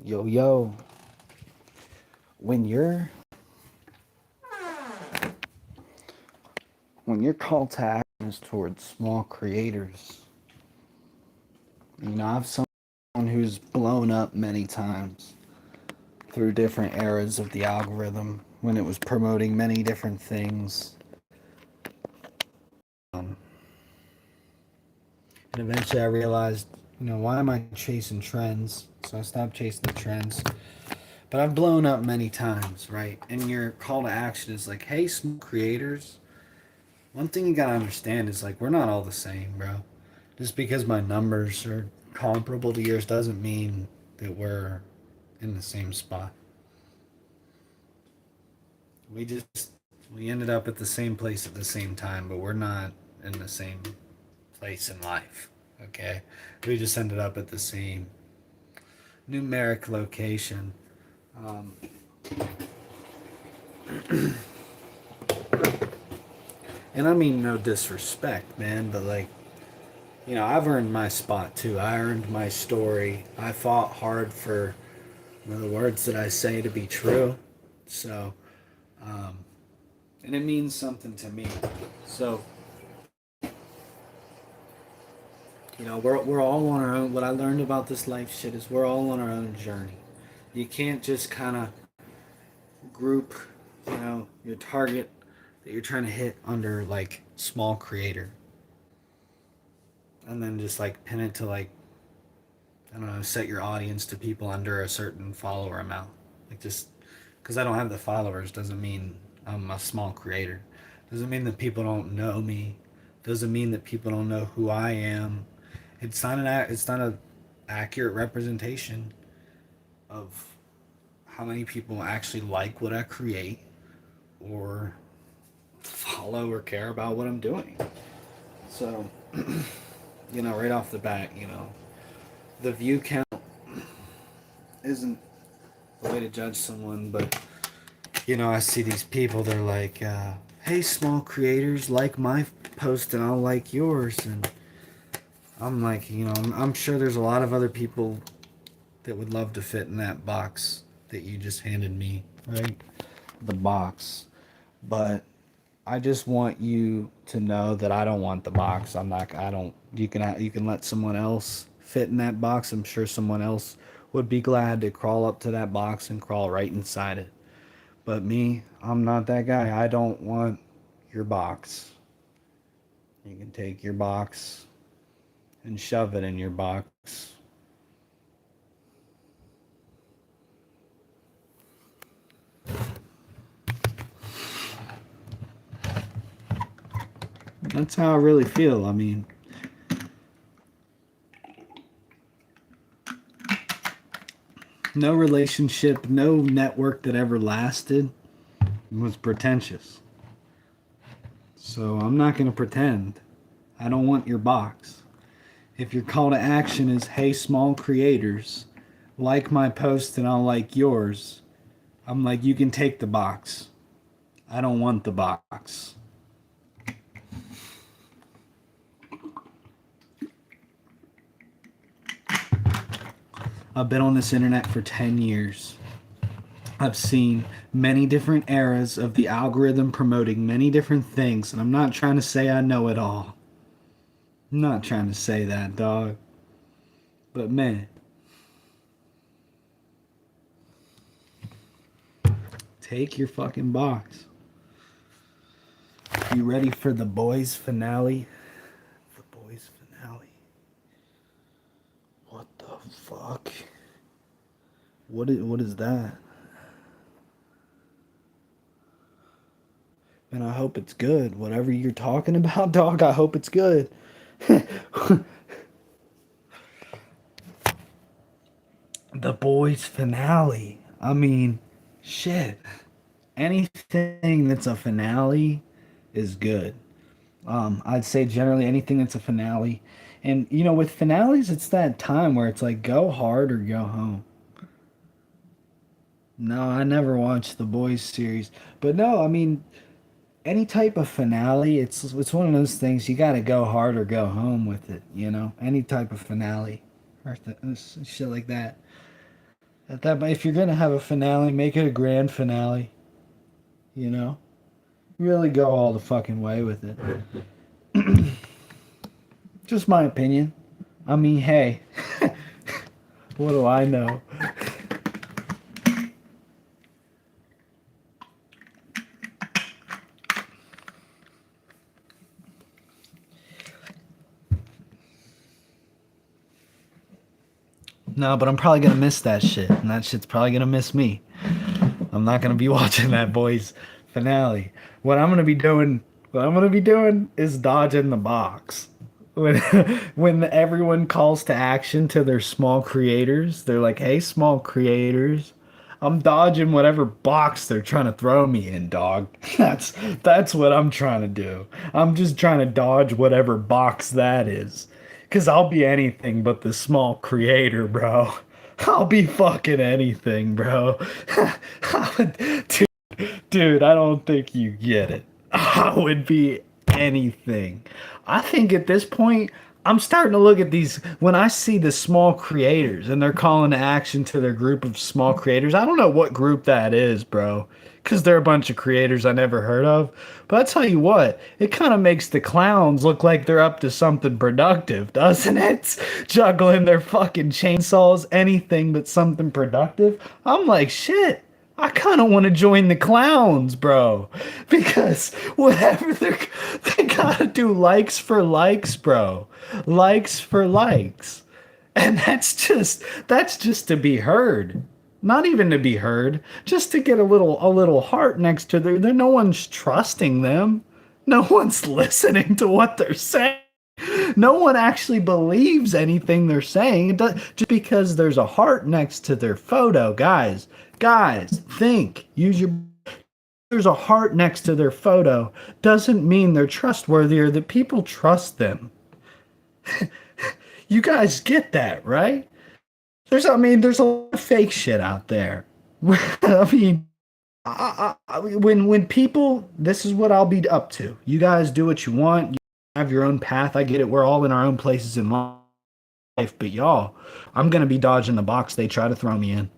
Yo, yo, when you're when your call to action is towards small creators, I've someone who's blown up many times through different eras of the algorithm when it was promoting many different things. Um, and eventually I realized, why am I chasing trends? So I stopped chasing the trends. But I've blown up many times, right? And your call to action is like, hey, small creators, one thing you gotta understand is like we're not all the same, bro. Just because my numbers are comparable to yours doesn't mean that we're in the same spot. We just we ended up at the same place at the same time, but we're not in the same place in life. Okay? We just ended up at the same numeric location. Um, and I mean no disrespect, man, but like I've earned my spot too. I earned my story. I fought hard for the words that I say to be true. So, um, and it means something to me. So, we're all on our own. What I learned about this life shit is we're all on our own journey. You can't just kind of group, your target that you're trying to hit under like small creator and then just like pin it to like, I don't know, set your audience to people under a certain follower amount. Like just because I don't have the followers doesn't mean I'm a small creator. Doesn't mean that people don't know me. Doesn't mean that people don't know who I am. It's not a accurate representation of how many people actually like what I create or follow or care about what I'm doing. So, right off the bat, the view count isn't the way to judge someone, but I see these people, they're like, hey, small creators, like my post and I'll like yours. And I'm like, I'm sure there's a lot of other people that would love to fit in that box that you just handed me, right? The box. But I just want you to know that I don't want the box. I don't, you can let someone else fit in that box. I'm sure someone else would be glad to crawl up to that box and crawl right inside it. But me, I'm not that guy. I don't want your box. You can take your box and shove it in your box. That's how I really feel. I mean, no relationship, no network that ever lasted was pretentious. So I'm not going to pretend. I don't want your box. If your call to action is, hey, small creators, like my post and I'll like yours, I'm like, you can take the box. I don't want the box. I've been on this internet for 10 years. I've seen many different eras of the algorithm promoting many different things, and I'm not trying to say I know it all. I'm not trying to say that, dog. But man, take your fucking box. You ready for the boys finale? The boys finale. What the fuck? What is that? And I hope it's good. Whatever you're talking about, dog, I hope it's good. The boys finale. I mean, shit. Anything that's a finale is good. I'd say generally anything that's a finale. And with finales, it's that time where it's like go hard or go home. No, I never watched the boys series, but no, I mean any type of finale, it's one of those things you got to go hard or go home with it. Any type of finale or shit like that. At that, if you're gonna have a finale, make it a grand finale. You know, really go all the fucking way with it. Just my opinion. I mean, hey, what do I know? No, but I'm probably gonna miss that shit, and that shit's probably gonna miss me. I'm not gonna be watching that boys finale. What I'm gonna be doing, what I'm gonna be doing is dodging the box. When when everyone calls to action to their small creators, they're like, "Hey, small creators." I'm dodging whatever box they're trying to throw me in, dog. That's what I'm trying to do. I'm just trying to dodge whatever box that is. Cause I'll be anything but the small creator, bro. I'll be fucking anything, bro. I would, dude, I don't think you get it. I would be anything. I think at this point, I'm starting to look at these when I see the small creators and they're calling to action to their group of small creators. I don't know what group that is, bro, because they're a bunch of creators I never heard of. But I tell you what, it kind of makes the clowns look like they're up to something productive, doesn't it? Juggling their fucking chainsaws, anything but something productive. I'm like, shit. I kind of want to join the clowns, bro, because whatever they gotta do likes, bro, likes for likes, and that's just to be heard, not even to be heard, just to get a little heart next to their. No one's trusting them, no one's listening to what they're saying. No one actually believes anything they're saying. Just because there's a heart next to their photo, guys. Guys, think. Use your. There's a heart next to their photo doesn't mean they're trustworthy or that people trust them. You guys get that, right? There's a lot of fake shit out there. I mean, when people, this is what I'll be up to. You guys do what you want. You have your own path. I get it. We're all in our own places in life, but y'all, I'm gonna be dodging the box they try to throw me in.